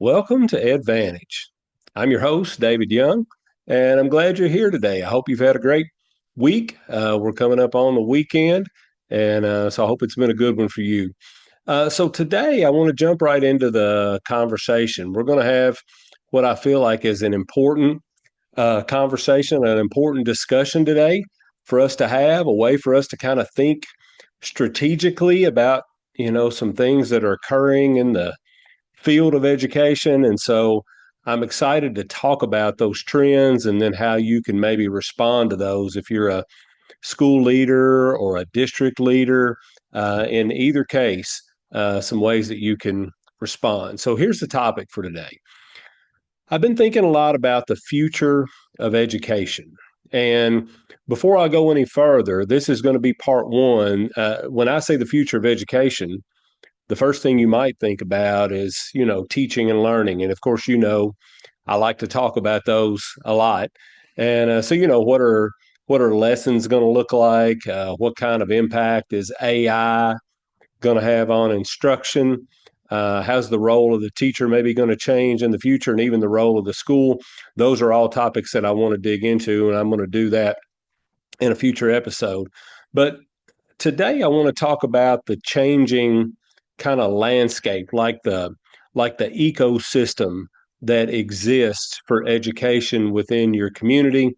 Welcome to Advantage. I'm your host, David Young, and I'm glad you're here today. I hope you've had a great week. We're coming up on the weekend, and so I hope it's been a good one for you. So today, I want to jump right into the conversation. We're going to have what I feel like is an important conversation, an important discussion today for us to have, a way for us to kind of think strategically about, some things that are occurring in the field of education. And so I'm excited to talk about those trends and then how you can maybe respond to those if you're a school leader or a district leader. In either case, some ways that you can respond. So here's the topic for today. I've been thinking a lot about the future of education. And before I go any further, this is going to be part one. When I say the future of education, the first thing you might think about is, teaching and learning. And of course, I like to talk about those a lot. And so, what are lessons going to look like? What kind of impact is AI going to have on instruction? How's the role of the teacher maybe going to change in the future, and even the role of the school? Those are all topics that I want to dig into, and I'm going to do that in a future episode. But today, I want to talk about the changing kind of landscape, like the ecosystem that exists for education within your community,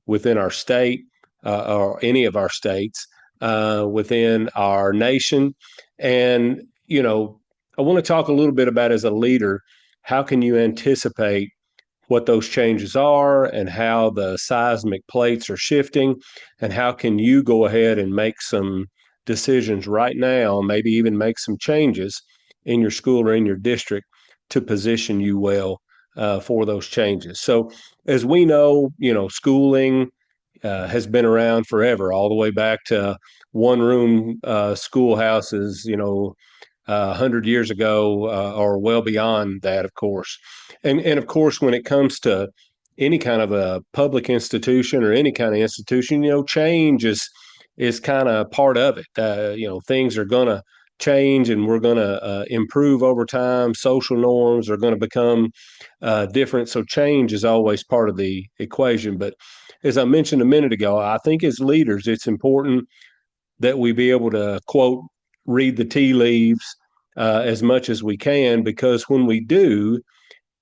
within our state, or any of our states, within our nation. And, I want to talk a little bit about, as a leader, how can you anticipate what those changes are and how the seismic plates are shifting, and how can you go ahead and make some decisions right now, maybe even make some changes in your school or in your district to position you well for those changes. So, as we know, schooling has been around forever, all the way back to one room schoolhouses, 100 years ago, or well beyond that, of course. And of course, when it comes to any kind of a public institution or any kind of institution, change is kind of part of it. Things are going to change, and we're going to improve over time. Social norms are going to become different. So change is always part of the equation. But as I mentioned a minute ago, I think as leaders, it's important that we be able to, quote, read the tea leaves as much as we can, because when we do,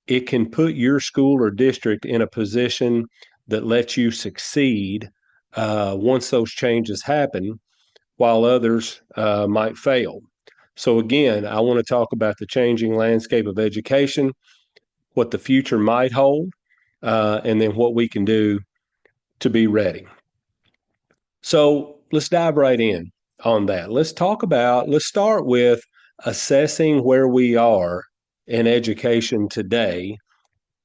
it can put your school or district in a position that lets you succeed once those changes happen, while others might fail. So, again, I want to talk about the changing landscape of education, what the future might hold, and then what we can do to be ready. So, let's dive right in on that. Let's start with assessing where we are in education today,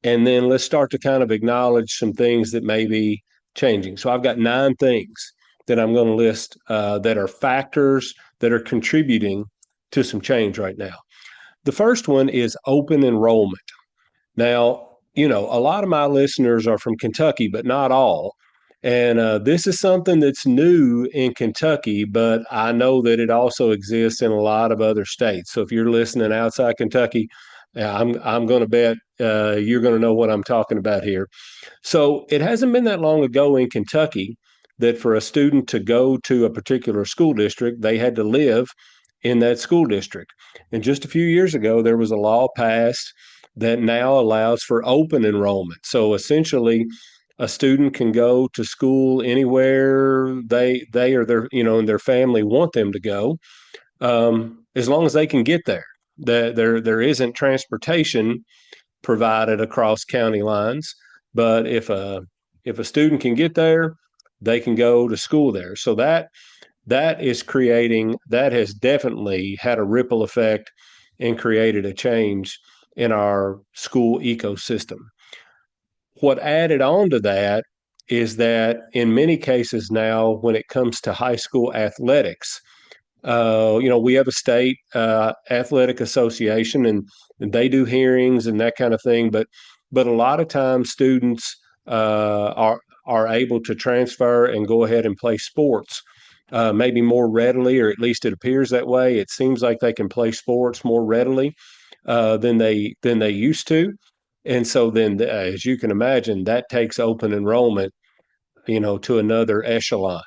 and then let's start to kind of acknowledge some things that may be changing. So I've got 9 things that I'm going to list that are factors that are contributing to some change right now. The first one is open enrollment. Now, a lot of my listeners are from Kentucky, but not all. And this is something that's new in Kentucky, but I know that it also exists in a lot of other states. So if you're listening outside Kentucky, I'm going to bet you're going to know what I'm talking about here. So it hasn't been that long ago in Kentucky that for a student to go to a particular school district, they had to live in that school district. And just a few years ago, there was a law passed that now allows for open enrollment. So essentially, a student can go to school anywhere they or their and their family want them to go, as long as they can get there. There isn't transportation provided across county lines, but if a student can get there, they can go to school there. So that has definitely had a ripple effect and created a change in our school ecosystem. What added on to that is that in many cases now, when it comes to high school athletics, we have a state athletic association, and they do hearings and that kind of thing. But a lot of times, students are able to transfer and go ahead and play sports, maybe more readily, or at least it appears that way. It seems like they can play sports more readily than they used to. And so then, as you can imagine, that takes open enrollment, to another echelon.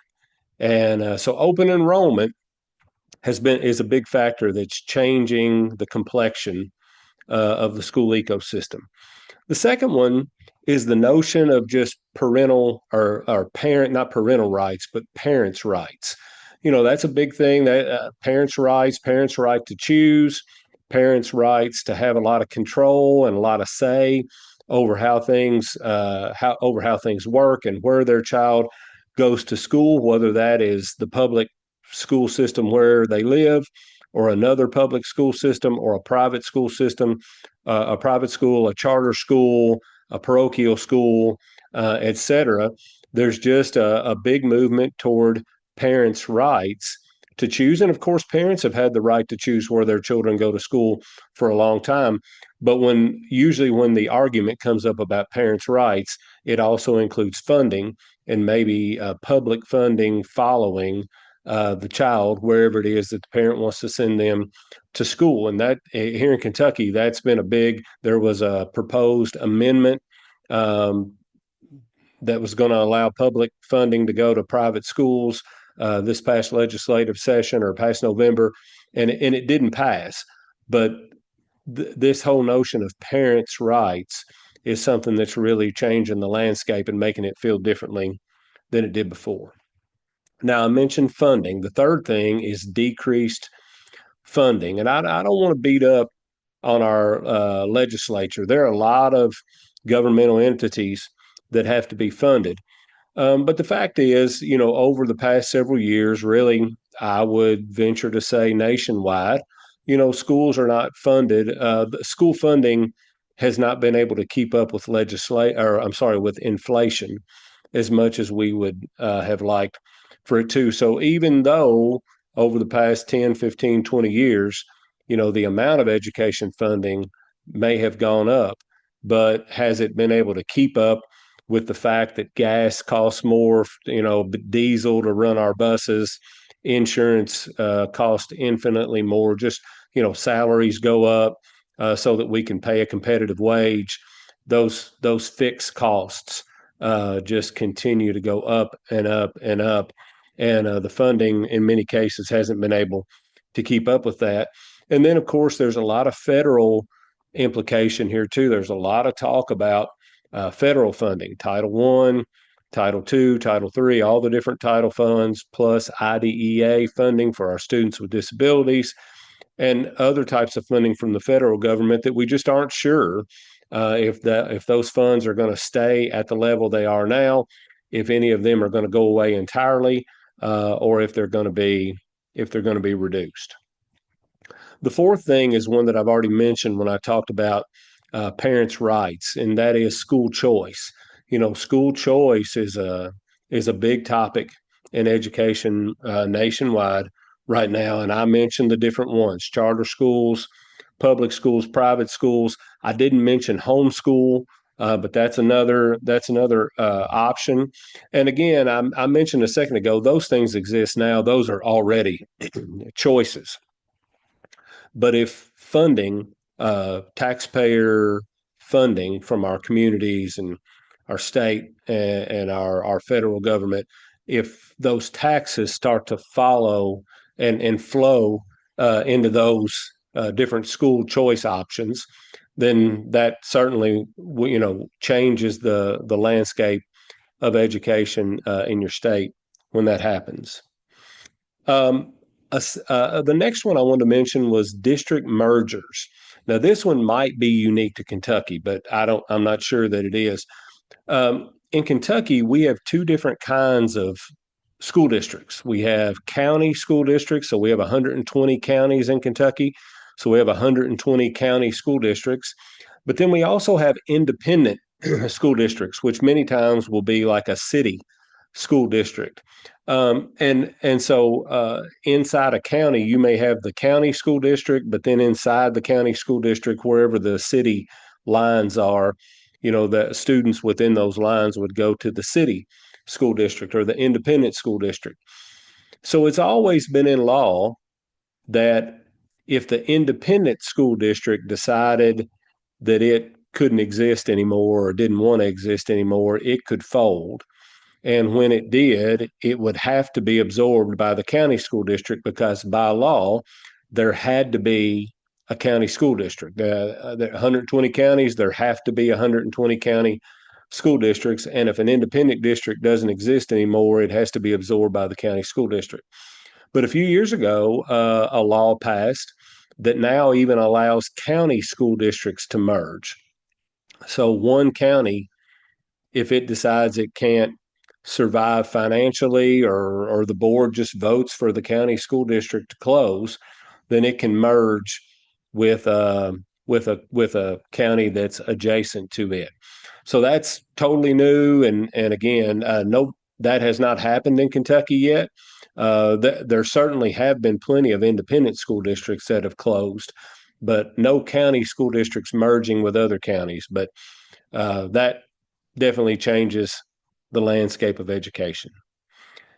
And so open enrollment is a big factor that's changing the complexion of the school ecosystem. The second one is the notion of just parental or parent, not parental rights, but parents' rights. That's a big thing. That parents' right to choose, parents' rights to have a lot of control and a lot of say over how things work and where their child goes to school, whether that is the public school system where they live, or another public school system, or a private school system, a private school, a charter school, a parochial school, etc. There's just a big movement toward parents' rights to choose. And of course, parents have had the right to choose where their children go to school for a long time. But usually when the argument comes up about parents' rights, it also includes funding and maybe public funding following the child wherever it is that the parent wants to send them to school. And that here in Kentucky, that's been there was a proposed amendment um, that was going to allow public funding to go to private schools this past legislative session or past November, and it didn't pass. But this whole notion of parents' rights is something that's really changing the landscape and making it feel differently than it did before. Now, I mentioned funding. The third thing is decreased funding. And I don't want to beat up on our legislature. There are a lot of governmental entities that have to be funded. But the fact is, over the past several years, really, I would venture to say nationwide, schools are not funded. School funding has not been able to keep up with with inflation as much as we would have liked for it to. So even though over the past 10, 15, 20 years, the amount of education funding may have gone up, but has it been able to keep up with the fact that gas costs more, diesel to run our buses, insurance costs infinitely more, just, salaries go up so that we can pay a competitive wage. Those fixed costs just continue to go up and up and up. And the funding in many cases hasn't been able to keep up with that. And then, of course, there's a lot of federal implication here, too. There's a lot of talk about federal funding, Title I, Title II, Title III, all the different title funds, plus IDEA funding for our students with disabilities, and other types of funding from the federal government that we just aren't sure if those funds are going to stay at the level they are now, if any of them are going to go away entirely, or if they're going to be reduced. The fourth thing is one that I've already mentioned when I talked about parents' rights, and that is school choice. School choice is a big topic in education nationwide right now, and I mentioned the different ones: charter schools, public schools, private schools. I didn't mention homeschool, but that's another option. And again, I mentioned a second ago, those things exist now. Those are already choices. But if funding, taxpayer funding from our communities and our state and our federal government, if those taxes start to follow and flow into those different school choice options, then that certainly changes the landscape of education in your state when that happens. The next one I wanted to mention was district mergers. Now, this one might be unique to Kentucky, but I'm not sure that it is. In Kentucky, we have two different kinds of school districts. We have county school districts, so we have 120 counties in Kentucky. So we have 120 county school districts. But then we also have independent school districts, which many times will be like a city school district. And so inside a county, you may have the county school district, but then inside the county school district, wherever the city lines are, the students within those lines would go to the city school district or the independent school district. So it's always been in law that if the independent school district decided that it couldn't exist anymore or didn't want to exist anymore, it could fold. And when it did, it would have to be absorbed by the county school district because by law, there had to be a county school district. 120 counties, there have to be 120 county school districts. And if an independent district doesn't exist anymore, it has to be absorbed by the county school district. But a few years ago, a law passed that now even allows county school districts to merge. So one county, if it decides it can't survive financially or the board just votes for the county school district to close, then it can merge with a county that's adjacent to it. So that's totally new, and again, no, that has not happened in Kentucky yet. There certainly have been plenty of independent school districts that have closed, but no county school districts merging with other counties. But that definitely changes the landscape of education.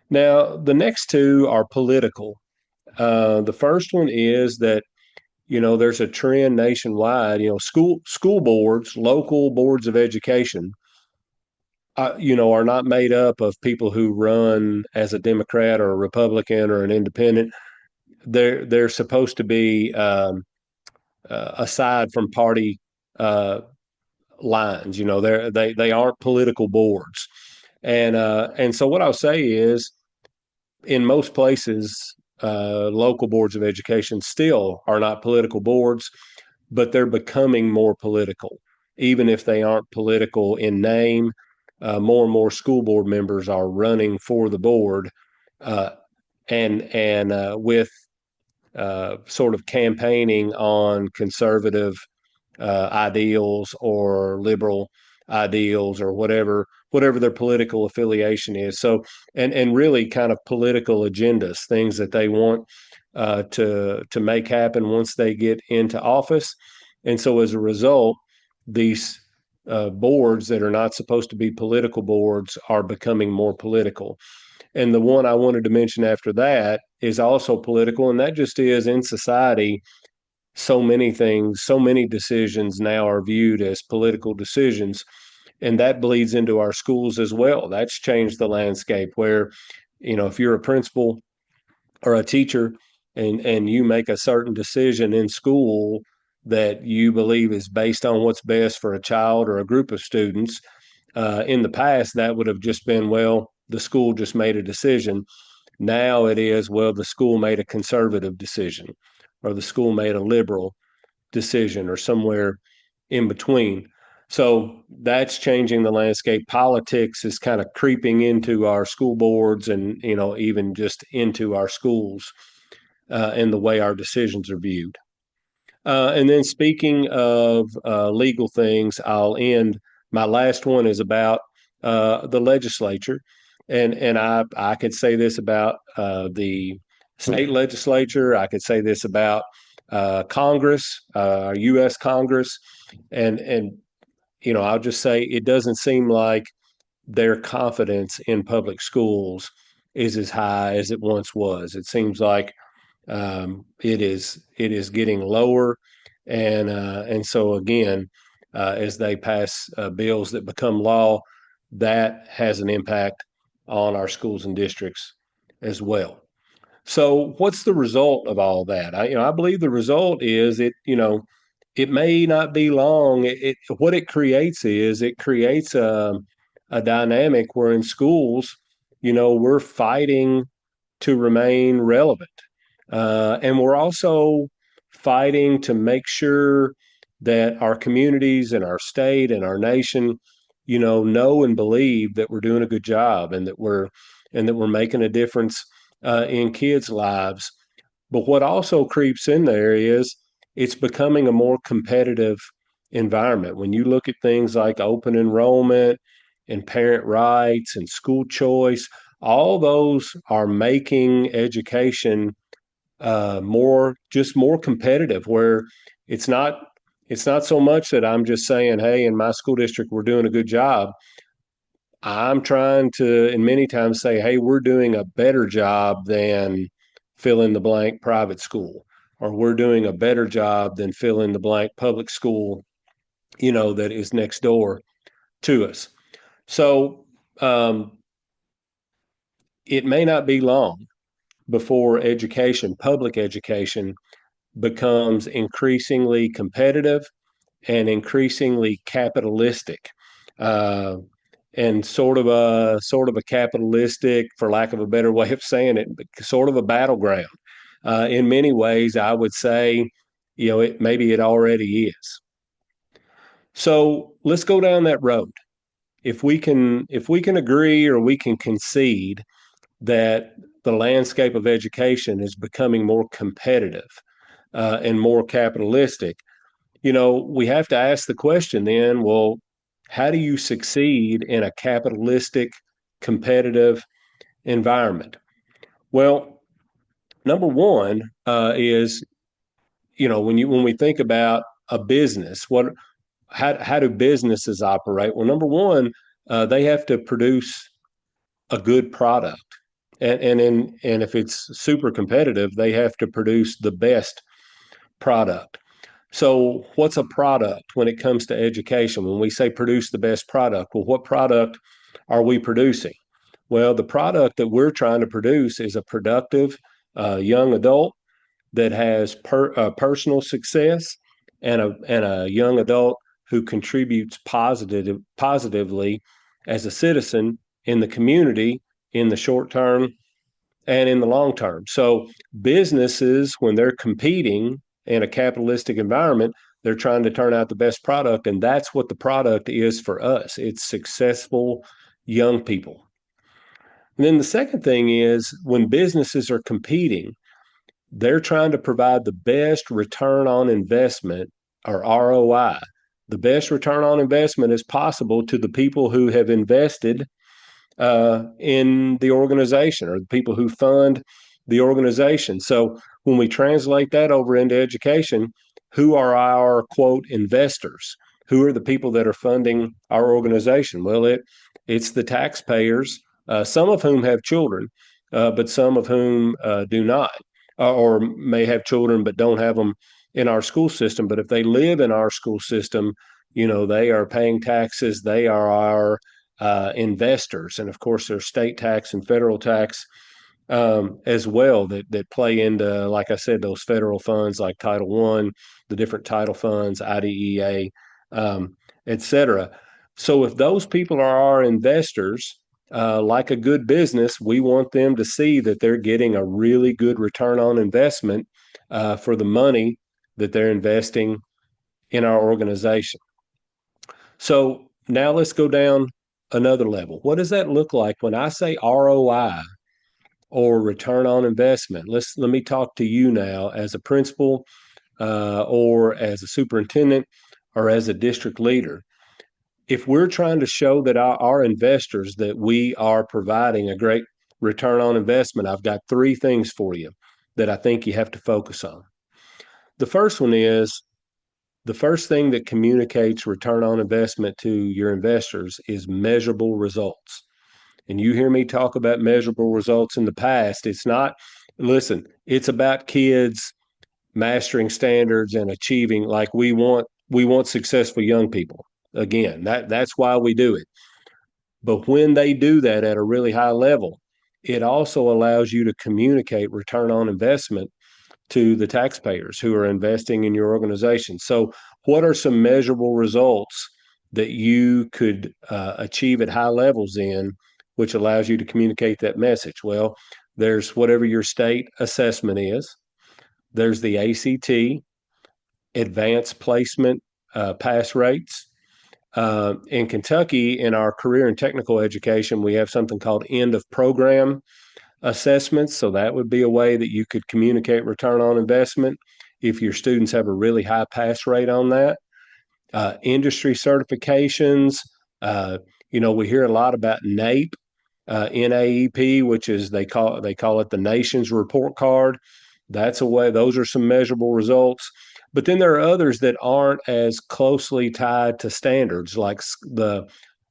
Now, the next two are political. The first one is that there's a trend nationwide. School boards, local boards of education, are not made up of people who run as a Democrat or a Republican or an independent. They're supposed to be aside from party lines. They aren't political boards, and so what I'll say is, in most places, local boards of education still are not political boards, but they're becoming more political, even if they aren't political in name. More and more school board members are running for the board, uh, and with sort of campaigning on conservative ideals or liberal ideals or whatever their political affiliation is. So and really kind of political agendas, things that they want to make happen once they get into office. And so as a result, these boards that are not supposed to be political boards are becoming more political. And the one I wanted to mention after that is also political, and that just is in society. So many things, so many decisions now are viewed as political decisions, and that bleeds into our schools as well. That's changed the landscape where, if you're a principal or a teacher and you make a certain decision in school that you believe is based on what's best for a child or a group of students, in the past, that would have just been, well, the school just made a decision. Now it is, well, the school made a conservative decision or the school made a liberal decision or somewhere in between. So that's changing the landscape. Politics is kind of creeping into our school boards and, even just into our schools and the way our decisions are viewed. And then speaking of legal things, I'll end. My last one is about the legislature, and I could say this about the state legislature. I could say this about Congress, U.S. Congress, and I'll just say it doesn't seem like their confidence in public schools is as high as it once was. It seems like it is getting lower, and so again, as they pass bills that become law, that has an impact on our schools and districts as well. So, what's the result of all that? I believe the result is it may not be long. What it creates is it creates a dynamic where in schools, we're fighting to remain relevant. And we're also fighting to make sure that our communities and our state and our nation, know and believe that we're doing a good job and that we're making a difference in kids' lives. But what also creeps in there is it's becoming a more competitive environment. When you look at things like open enrollment and parent rights and school choice, all those are making education more competitive, where it's not it's not so much that I'm just saying, hey, in my school district we're doing a good job. I'm trying to, and many times, say, hey, we're doing a better job than fill in the blank private school, or we're doing a better job than fill in the blank public school, that is next door to us. So it may not be long before education, public education, becomes increasingly competitive and increasingly capitalistic, uh, and sort of a capitalistic, for lack of a better way of saying it, sort of a battleground. In many ways, I would say, maybe it already is. So let's go down that road. If we can agree, or we can concede that the landscape of education is becoming more competitive and more capitalistic, we have to ask the question then, well, how do you succeed in a capitalistic, competitive environment? Well, number one is, when we think about a business, how do businesses operate? Well, number one, they have to produce a good product. And if it's super competitive, they have to produce the best product. So, what's a product when it comes to education? When we say produce the best product, well, what product are we producing? Well, the product that we're trying to produce is a productive young adult that has personal success, and a young adult who contributes positively as a citizen in the community in the short term and in the long term. So businesses, when they're competing in a capitalistic environment, they're trying to turn out the best product, and that's what the product is for us. It's successful young people. And then the second thing is, when businesses are competing, they're trying to provide the best return on investment, or ROI, the best return on investment as possible to the people who have invested in the organization, or the people who fund the organization. So when we translate that over into education, who are our quote investors? Who are the people that are funding our organization? Well, it's the taxpayers, some of whom have children, but some of whom do not, or may have children but don't have them in our school system. But if they live in our school system, they are paying taxes. They are our investors, and of course, there's state tax and federal tax as well that play into, like I said, those federal funds like Title One, the different title funds, IDEA, et cetera. So if those people are our investors, like a good business, we want them to see that they're getting a really good return on investment for the money that they're investing in our organization. So now let's go down another level. What does that look like when I say ROI, or return on investment? Let me talk to you now as a principal, or as a superintendent, or as a district leader. If we're trying to show that our investors that we are providing a great return on investment, I've got three things for you that I think you have to focus on. The first one is, the first thing that communicates return on investment to your investors is measurable results. And you hear me talk about measurable results in the past. It's not, listen, it's about kids mastering standards and achieving, like we want successful young people. Again, that's why we do it. But when they do that at a really high level, it also allows you to communicate return on investment to the taxpayers who are investing in your organization. So, what are some measurable results that you could achieve at high levels in, which allows you to communicate that message? Well, there's whatever your state assessment is, there's the ACT, advanced placement pass rates. In Kentucky, in our career and technical education, we have something called end of program assessments. So that would be a way that you could communicate return on investment if your students have a really high pass rate on that. Industry certifications. We hear a lot about NAEP, NAEP, which is they call it the nation's report card. That's a way. Those are some measurable results. But then there are others that aren't as closely tied to standards, like the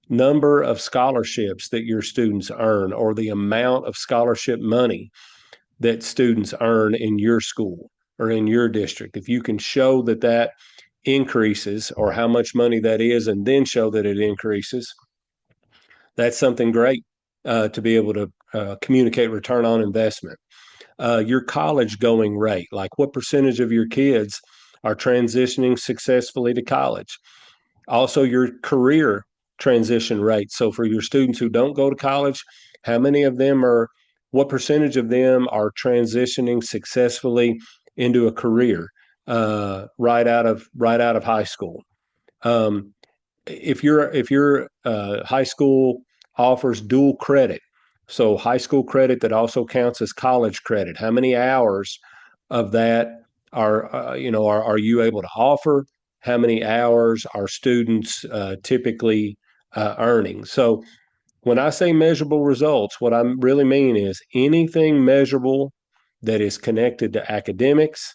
number of scholarships that your students earn, or the amount of scholarship money that students earn in your school, or in your district, if you can show that that increases or how much money that is, and then show that it increases, that's something great to be able to communicate return on investment. Your college going rate, like what percentage of your kids are transitioning successfully to college. Also, your career transition rate. So, for your students who don't go to college, how many of them are, what percentage of them are transitioning successfully into a career right out of high school? Um, if your high school offers dual credit, so high school credit that also counts as college credit, how many hours of that are you able to offer? How many hours are students typically earning? So when I say measurable results, what I really mean is anything measurable that is connected to academics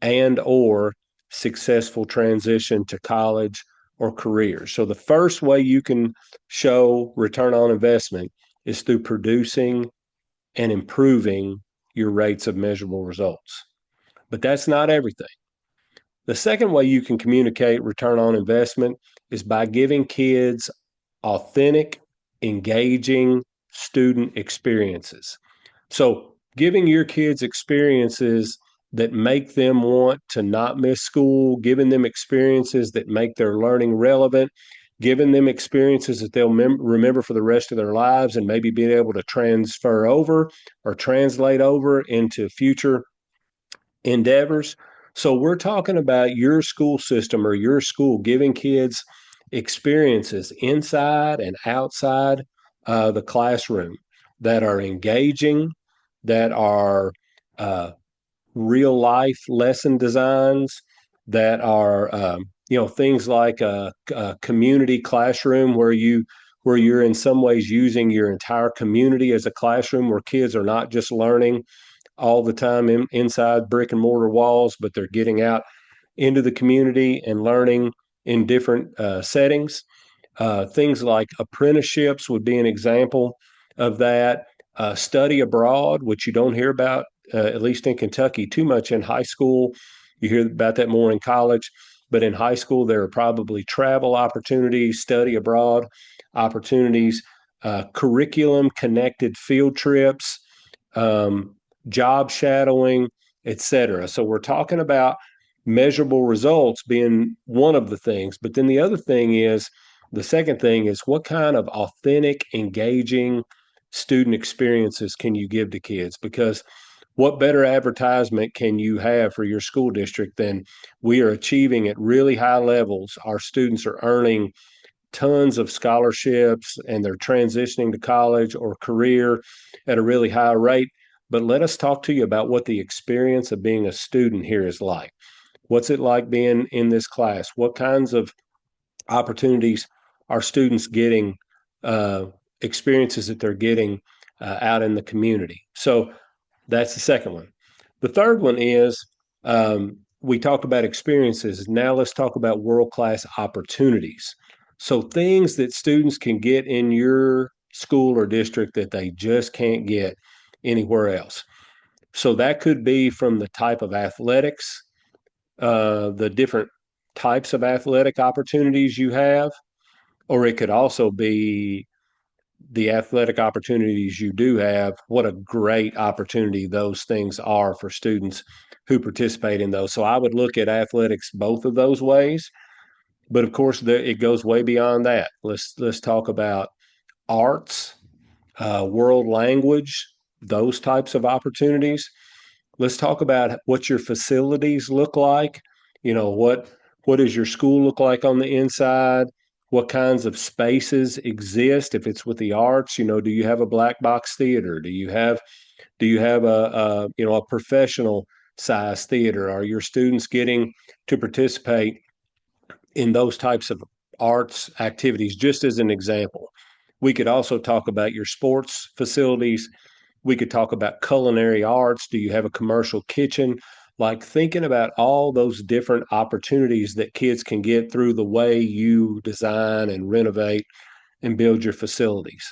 and or successful transition to college or career. So the first way you can show return on investment is through producing and improving your rates of measurable results. But that's not everything. The second way you can communicate return on investment is by giving kids authentic, engaging student experiences. So, giving your kids experiences that make them want to not miss school, giving them experiences that make their learning relevant, giving them experiences that they'll remember for the rest of their lives, and maybe being able to transfer over or translate over into future endeavors. So we're talking about your school system or your school giving kids experiences inside and outside the classroom that are engaging, that are real life lesson designs, that are things like a community classroom where you're in some ways using your entire community as a classroom, where kids are not just learning all the time inside brick and mortar walls, but they're getting out into the community and learning in different settings. Things like apprenticeships would be an example of that. Study abroad, which you don't hear about, at least in Kentucky, too much in high school. You hear about that more in college, but in high school, there are probably travel opportunities, study abroad opportunities, curriculum connected field trips, um, job shadowing, etc. So we're talking about measurable results being one of the things, but then the second thing is what kind of authentic, engaging student experiences can you give to kids? Because what better advertisement can you have for your school district than we are achieving at really high levels? Our students are earning tons of scholarships and they're transitioning to college or career at a really high rate. But let us talk to you about what the experience of being a student here is like. What's it like being in this class? What kinds of opportunities are students getting, uh, experiences that they're getting out in the community? So that's the second one. The third one is we talked about experiences. Now let's talk about world class opportunities. So things that students can get in your school or district that they just can't get anywhere else. So that could be from the type of athletics, the different types of athletic opportunities you have, or it could also be the athletic opportunities you do have, what a great opportunity those things are for students who participate in those. So I would look at athletics both of those ways, but of course it goes way beyond that. Let's talk about arts, world language, those types of opportunities. Let's talk about what your facilities look like. What does your school look like on the inside? What kinds of spaces exist? If it's with the arts, do you have a black box theater? Do you have a professional size theater? Are your students getting to participate in those types of arts activities? Just as an example, we could also talk about your sports facilities. We could talk about culinary arts. Do you have a commercial kitchen? Like thinking about all those different opportunities that kids can get through the way you design and renovate and build your facilities.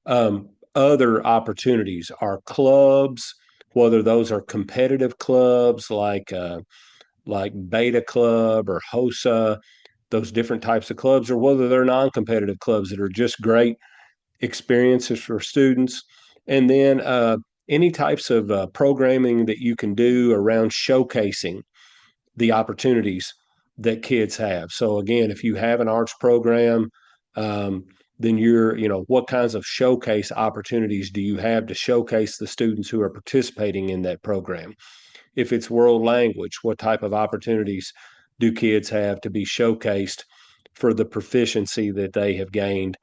Other opportunities are clubs, whether those are competitive clubs like Beta Club or HOSA, those different types of clubs, or whether they're non-competitive clubs that are just great experiences for students. And then any types of programming that you can do around showcasing the opportunities that kids have. So again, if you have an arts program, um, then what kinds of showcase opportunities do you have to showcase the students who are participating in that program? If it's world language, what type of opportunities do kids have to be showcased for the proficiency that they have gained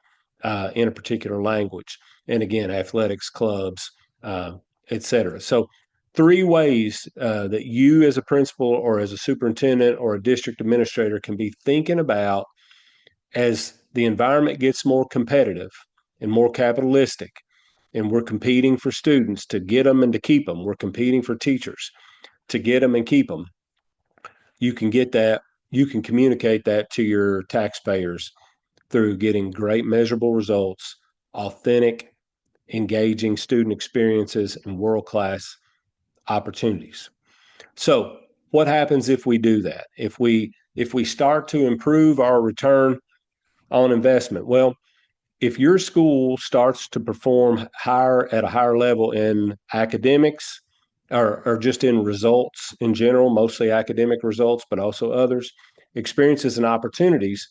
in a particular language? And again, athletics clubs, et cetera. So, three ways that you, as a principal or as a superintendent or a district administrator, can be thinking about as the environment gets more competitive and more capitalistic, and we're competing for students to get them and to keep them. We're competing for teachers to get them and keep them. You can get that. You can communicate that to your taxpayers through getting great measurable results, authentic, engaging student experiences, and world-class opportunities. So, what happens if we do that? If we start to improve our return on investment? Well, if your school starts to perform higher at a higher level in academics or just in results in general, mostly academic results, but also others, experiences and opportunities,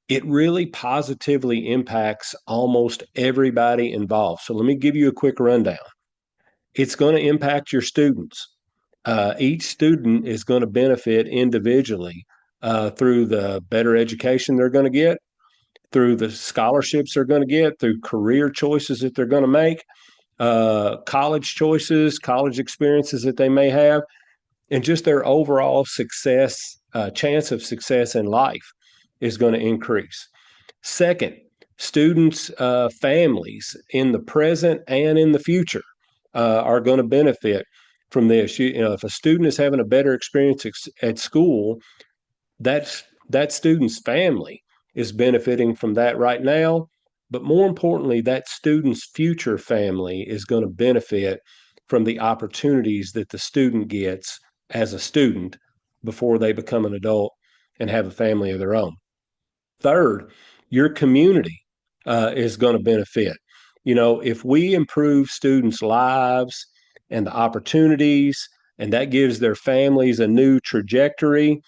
it really positively impacts almost everybody involved. So let me give you a quick rundown. It's going to impact your students. Each student is going to benefit individually through the better education they're going to get, through the scholarships they're going to get, through career choices that they're going to make, college choices, college experiences that they may have, and just their overall success, chance of success in life is going to increase. Second, students' families in the present and in the future are going to benefit from this. If a student is having a better experience at school, that student's family is benefiting from that right now. But more importantly, that student's future family is going to benefit from the opportunities that the student gets as a student before they become an adult and have a family of their own. Third, your community is going to benefit. If we improve students' lives and the opportunities, and that gives their families a new trajectory,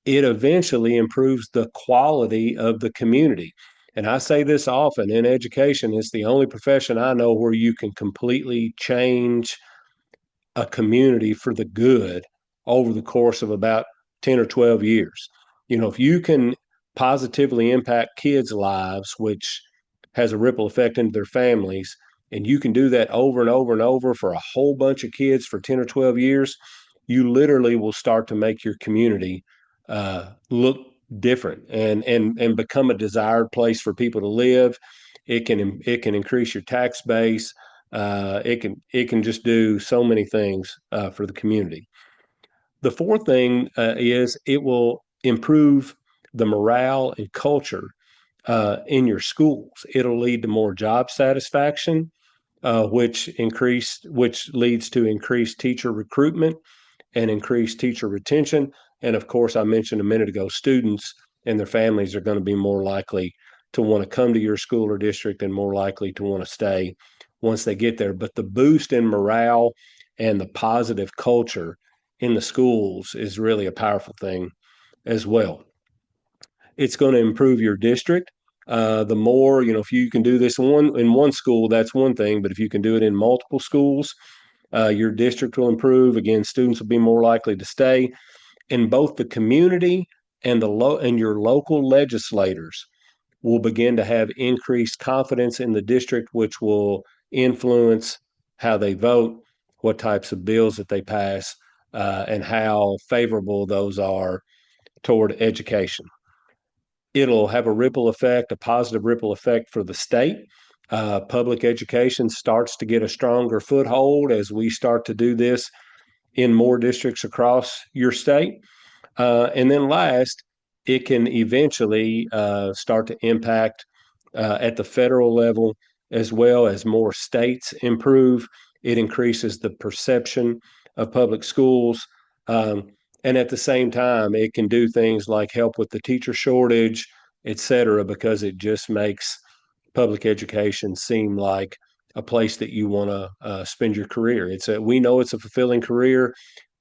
it eventually improves the quality of the community. And I say this often in education, it's the only profession I know where you can completely change a community for the good over the course of about 10 or 12 years. If you can positively impact kids' lives, which has a ripple effect into their families, and you can do that over and over and over for a whole bunch of kids for 10 or 12 years, you literally will start to make your community look different and become a desired place for people to live. It can increase your tax base. It can just do so many things for the community. The fourth thing is it will improve the morale and culture in your schools. It'll lead to more job satisfaction, which leads to increased teacher recruitment and increased teacher retention. And of course, I mentioned a minute ago, students and their families are going to be more likely to want to come to your school or district and more likely to want to stay once they get there. But the boost in morale and the positive culture in the schools is really a powerful thing as well. It's going to improve your district. The more, if you can do this in one school, that's one thing. But if you can do it in multiple schools, your district will improve. Again, students will be more likely to stay. And both the community and and your local legislators will begin to have increased confidence in the district, which will influence how they vote, what types of bills that they pass, and how favorable those are toward education. It'll have a ripple effect, a positive ripple effect for the state. Public education starts to get a stronger foothold as we start to do this in more districts across your state. And then last, it can eventually start to impact at the federal level as well as more states improve It increases the perception of public schools. And at the same time, it can do things like help with the teacher shortage, et cetera, because it just makes public education seem like a place that you want to spend your career. We know it's a fulfilling career.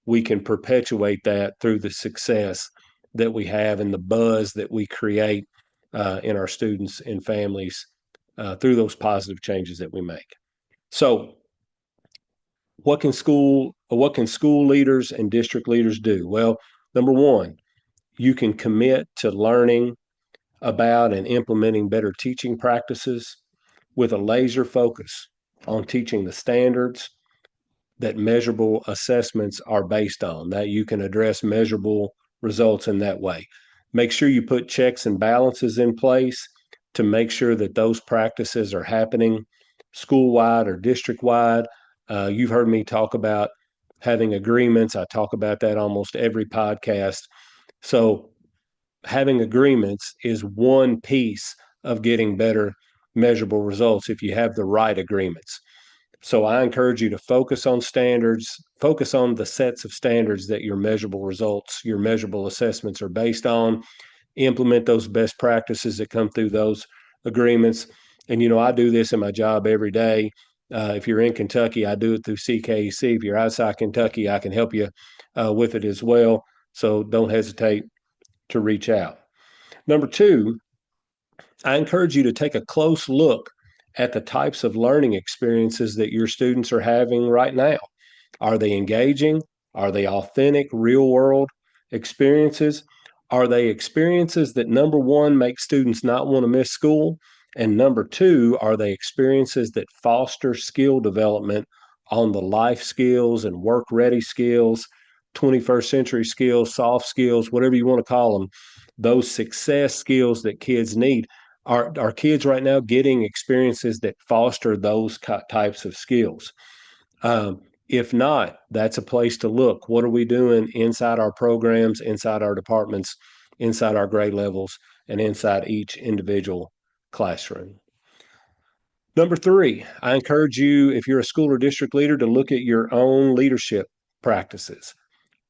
We can perpetuate that through the success that we have and the buzz that we create in our students and families through those positive changes that we make. So, what can school leaders and district leaders do? Well, number one, you can commit to learning about and implementing better teaching practices with a laser focus on teaching the standards that measurable assessments are based on, that you can address measurable results in that way. Make sure you put checks and balances in place to make sure that those practices are happening school-wide or district-wide. You've heard me talk about having agreements. I talk about that almost every podcast. So having agreements is one piece of getting better measurable results if you have the right agreements. So I encourage you to focus on standards, focus on the sets of standards that your measurable results, your measurable assessments are based on, implement those best practices that come through those agreements. And, I do this in my job every day. If you're in Kentucky, I do it through CKEC. If you're outside Kentucky, I can help you with it as well. So don't hesitate to reach out. Number two, I encourage you to take a close look at the types of learning experiences that your students are having right now. Are they engaging? Are they authentic, real world experiences? Are they experiences that, number one, make students not want to miss school? And number two, are they experiences that foster skill development on the life skills and work ready skills, 21st century skills, soft skills, whatever you want to call them, those success skills that kids need? Are kids right now getting experiences that foster those types of skills? If not, that's a place to look. What are we doing inside our programs, inside our departments, inside our grade levels, and inside each individual classroom? Number three, I encourage you, if you're a school or district leader, to look at your own leadership practices.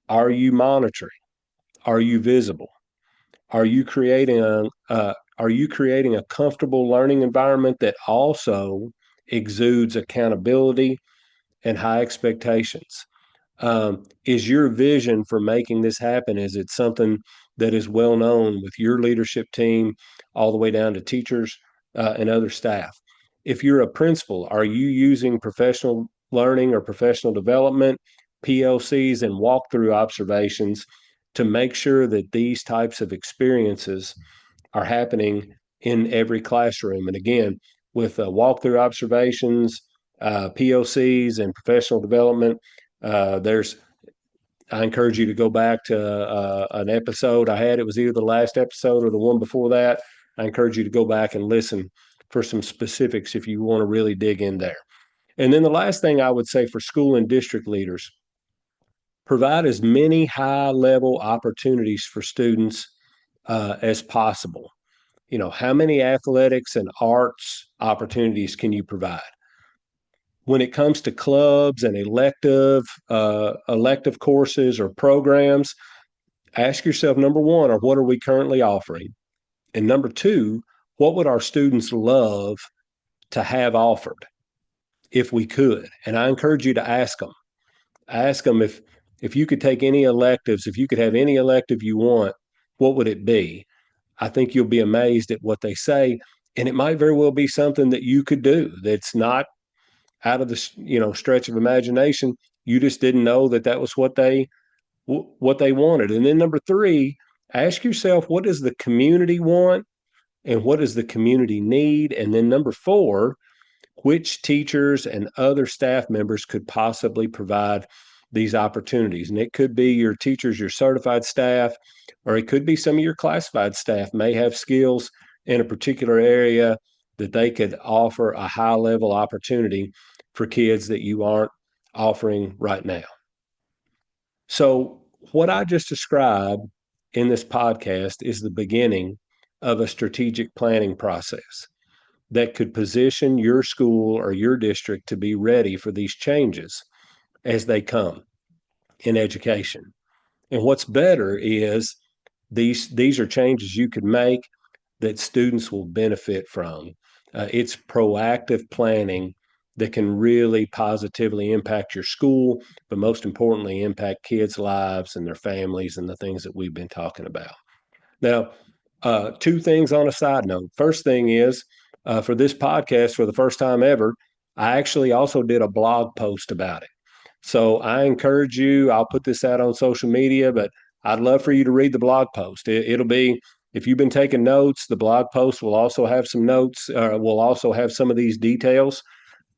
Are you monitoring? Are you visible? Are you creating a comfortable learning environment that also exudes accountability and high expectations? Is your vision for making this happen? Is it something that is well known with your leadership team all the way down to teachers and other staff? If you're a principal, are you using professional learning or professional development, PLCs, and walkthrough observations to make sure that these types of experiences are happening in every classroom? And again, with walkthrough observations, POCs, and professional development, I encourage you to go back to an episode I had. It was either the last episode or the one before that. I encourage you to go back and listen for some specifics if you want to really dig in there. And then the last thing I would say for school and district leaders, provide as many high level opportunities for students as possible. How many athletics and arts opportunities can you provide? When it comes to clubs and elective courses or programs, ask yourself, number one, or what are we currently offering? And number two, what would our students love to have offered if we could? And I encourage you to ask them. Ask them if you could take any electives, if you could have any elective you want, what would it be? I think you'll be amazed at what they say. And it might very well be something that you could do that's not out of the stretch of imagination. You just didn't know that was what they wanted. And then number three, ask yourself, what does the community want and what does the community need? And then number four, which teachers and other staff members could possibly provide these opportunities? And it could be your teachers, your certified staff, or it could be some of your classified staff may have skills in a particular area that they could offer a high level opportunity for kids that you aren't offering right now. So what I just described in this podcast is the beginning of a strategic planning process. that could position your school or your district to be ready for these changes as they come in education. And what's better is these are changes you could make that students will benefit from. It's proactive planning that can really positively impact your school, but most importantly, impact kids' lives and their families and the things that we've been talking about. Now, two things on a side note. First thing is, for this podcast, for the first time ever, I actually also did a blog post about it. So I encourage you, I'll put this out on social media, but I'd love for you to read the blog post. It'll be, if you've been taking notes, the blog post will also have some notes, will also have some of these details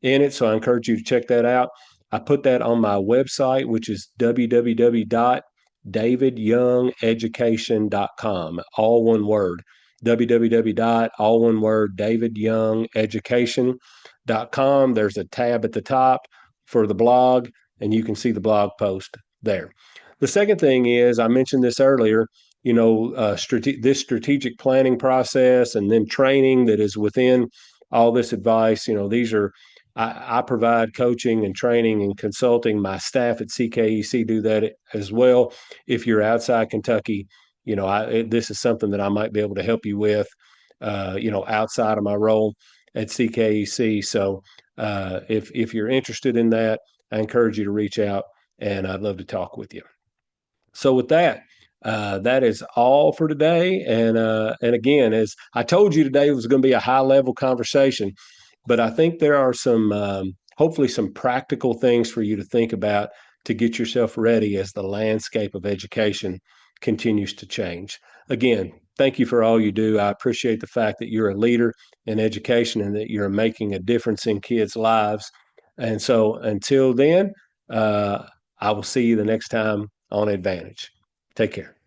in it. So I encourage you to check that out. I put that on my website, which is www.davidyoungeducation.com, all one word. www. all one word davidyoungeducation.com. There's a tab at the top for the blog, and you can see the blog post there. The second thing is, I mentioned this earlier, this strategic planning process and then training that is within all this advice. These are I provide coaching and training and consulting. My staff at CKEC do that as well. If you're outside Kentucky, this is something that I might be able to help you with, outside of my role at CKEC. So if you're interested in that, I encourage you to reach out, and I'd love to talk with you. So with that, that is all for today. And again, as I told you today, it was going to be a high level conversation, but I think there are some hopefully some practical things for you to think about to get yourself ready as the landscape of education continues to change. Again, thank you for all you do. I appreciate the fact that you're a leader in education and that you're making a difference in kids' lives. And so until then, I will see you the next time on Advantage. Take care.